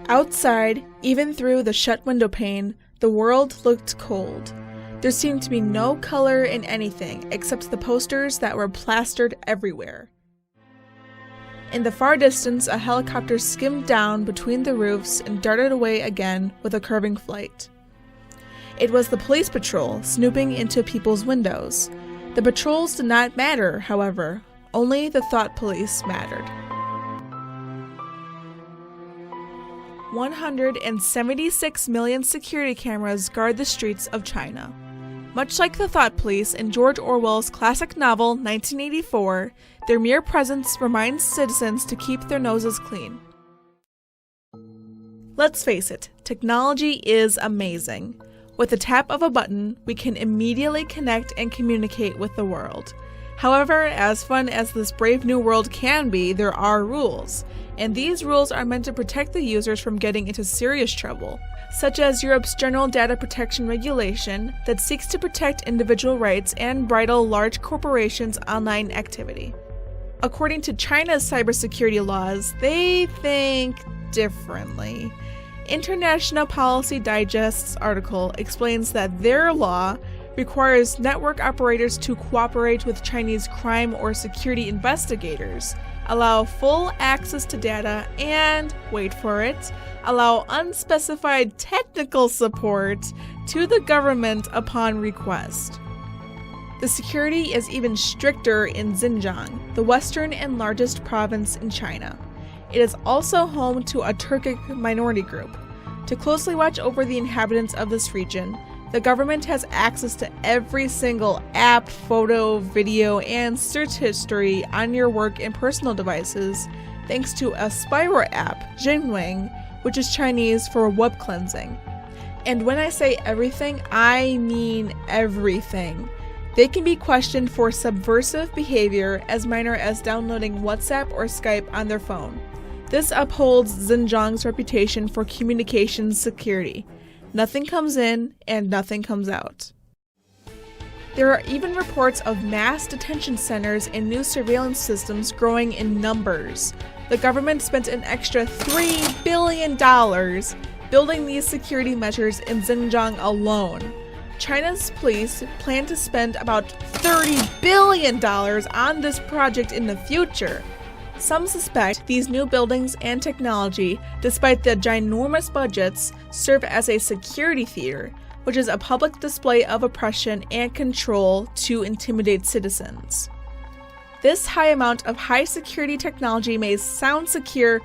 Outside, even through the shut window pane, the world looked cold. There seemed to be no color in anything except the posters that were plastered everywhere. In the far distance, a helicopter skimmed down between the roofs and darted away again with a curving flight. It was the police patrol snooping into people's windows. The patrols did not matter, however. Only the thought police mattered. 176 million security cameras guard the streets of China. Much like the thought police in George Orwell's classic novel 1984, their mere presence reminds citizens to keep their noses clean. Let's face it, technology is amazing. With the tap of a button, we can immediately connect and communicate with the world. However, as fun as this brave new world can be, there are rules, and these rules are meant to protect the users from getting into serious trouble, such as Europe's General Data Protection Regulation that seeks to protect individual rights and bridle large corporations' online activity. According to China's cybersecurity laws, they think differently. International Policy Digest's article explains that their law requires network operators to cooperate with Chinese crime or security investigators, allow full access to data, and, wait for it, allow unspecified technical support to the government upon request. The security is even stricter in Xinjiang, the western and largest province in China. It is also home to a Turkic minority group. To closely watch over the inhabitants of this region, the government has access to every single app, photo, video, and search history on your work and personal devices, thanks to a spyware app, Xinwang, which is Chinese for web cleansing. And when I say everything, I mean everything. They can be questioned for subversive behavior as minor as downloading WhatsApp or Skype on their phone. This upholds Xinjiang's reputation for communications security. Nothing comes in and nothing comes out. There are even reports of mass detention centers and new surveillance systems growing in numbers. The government spent an extra $3 billion building these security measures in Xinjiang alone. China's police plan to spend about $30 billion on this project in the future. Some suspect these new buildings and technology, despite the ginormous budgets, serve as a security theater, which is a public display of oppression and control to intimidate citizens. This high amount of high-security technology may sound secure,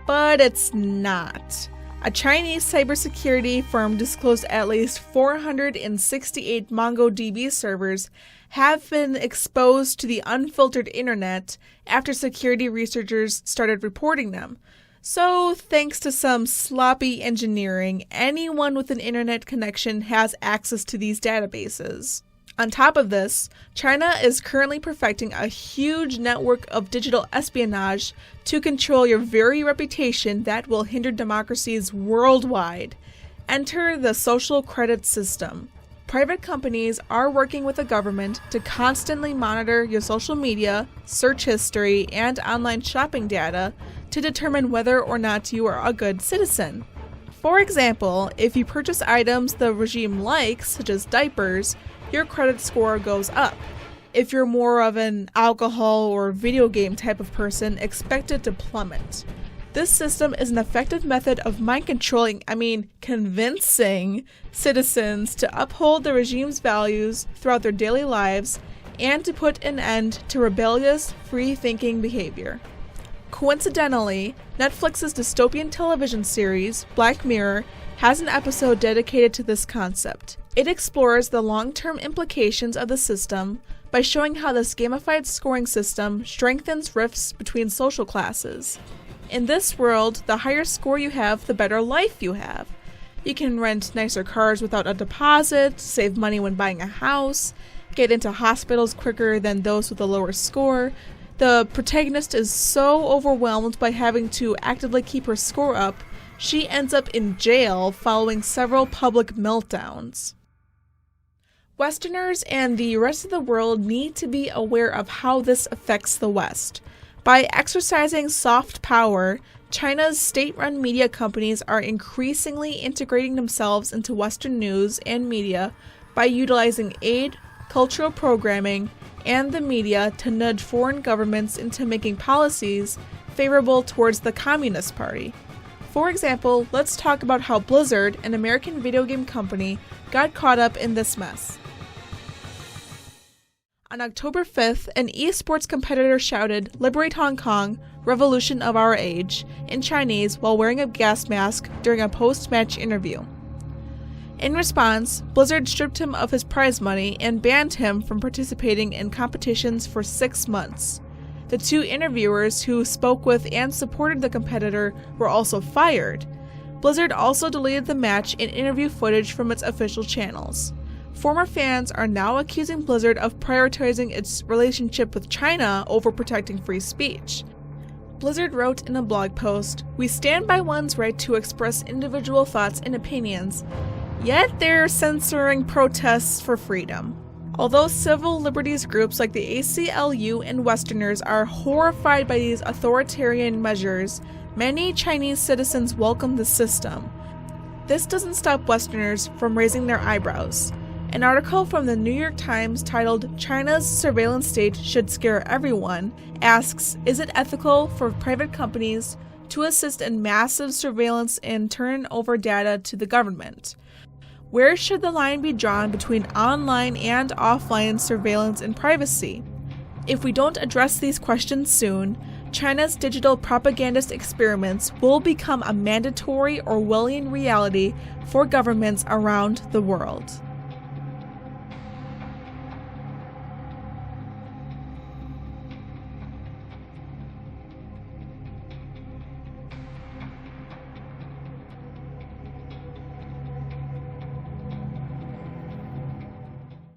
but it's not. A Chinese cybersecurity firm disclosed at least 468 MongoDB servers have been exposed to the unfiltered internet after security researchers started reporting them. So, thanks to some sloppy engineering, anyone with an internet connection has access to these databases. On top of this, China is currently perfecting a huge network of digital espionage to control your very reputation that will hinder democracies worldwide. Enter the social credit system. Private companies are working with the government to constantly monitor your social media, search history, and online shopping data to determine whether or not you are a good citizen. For example, if you purchase items the regime likes, such as diapers, your credit score goes up. If you're more of an alcohol or video game type of person, expect it to plummet. This system is an effective method of convincing citizens to uphold the regime's values throughout their daily lives and to put an end to rebellious, free-thinking behavior. Coincidentally, Netflix's dystopian television series, Black Mirror, has an episode dedicated to this concept. It explores the long-term implications of the system by showing how this gamified scoring system strengthens rifts between social classes. In this world, the higher score you have, the better life you have. You can rent nicer cars without a deposit, save money when buying a house, get into hospitals quicker than those with a lower score. The protagonist is so overwhelmed by having to actively keep her score up, she ends up in jail following several public meltdowns. Westerners and the rest of the world need to be aware of how this affects the West. By exercising soft power, China's state-run media companies are increasingly integrating themselves into Western news and media by utilizing aid, cultural programming, and the media to nudge foreign governments into making policies favorable towards the Communist Party. For example, let's talk about how Blizzard, an American video game company, got caught up in this mess. On October 5th, an esports competitor shouted, "Liberate Hong Kong, revolution of our age," in Chinese while wearing a gas mask during a post-match interview. In response, Blizzard stripped him of his prize money and banned him from participating in competitions for 6 months. The 2 interviewers who spoke with and supported the competitor were also fired. Blizzard also deleted the match and interview footage from its official channels. Former fans are now accusing Blizzard of prioritizing its relationship with China over protecting free speech. Blizzard wrote in a blog post, "We stand by one's right to express individual thoughts and opinions, yet they're censoring protests for freedom." Although civil liberties groups like the ACLU and Westerners are horrified by these authoritarian measures, many Chinese citizens welcome the system. This doesn't stop Westerners from raising their eyebrows. An article from the New York Times titled "China's Surveillance State Should Scare Everyone" asks, is it ethical for private companies to assist in massive surveillance and turn over data to the government? Where should the line be drawn between online and offline surveillance and privacy? If we don't address these questions soon, China's digital propagandist experiments will become a mandatory Orwellian reality for governments around the world.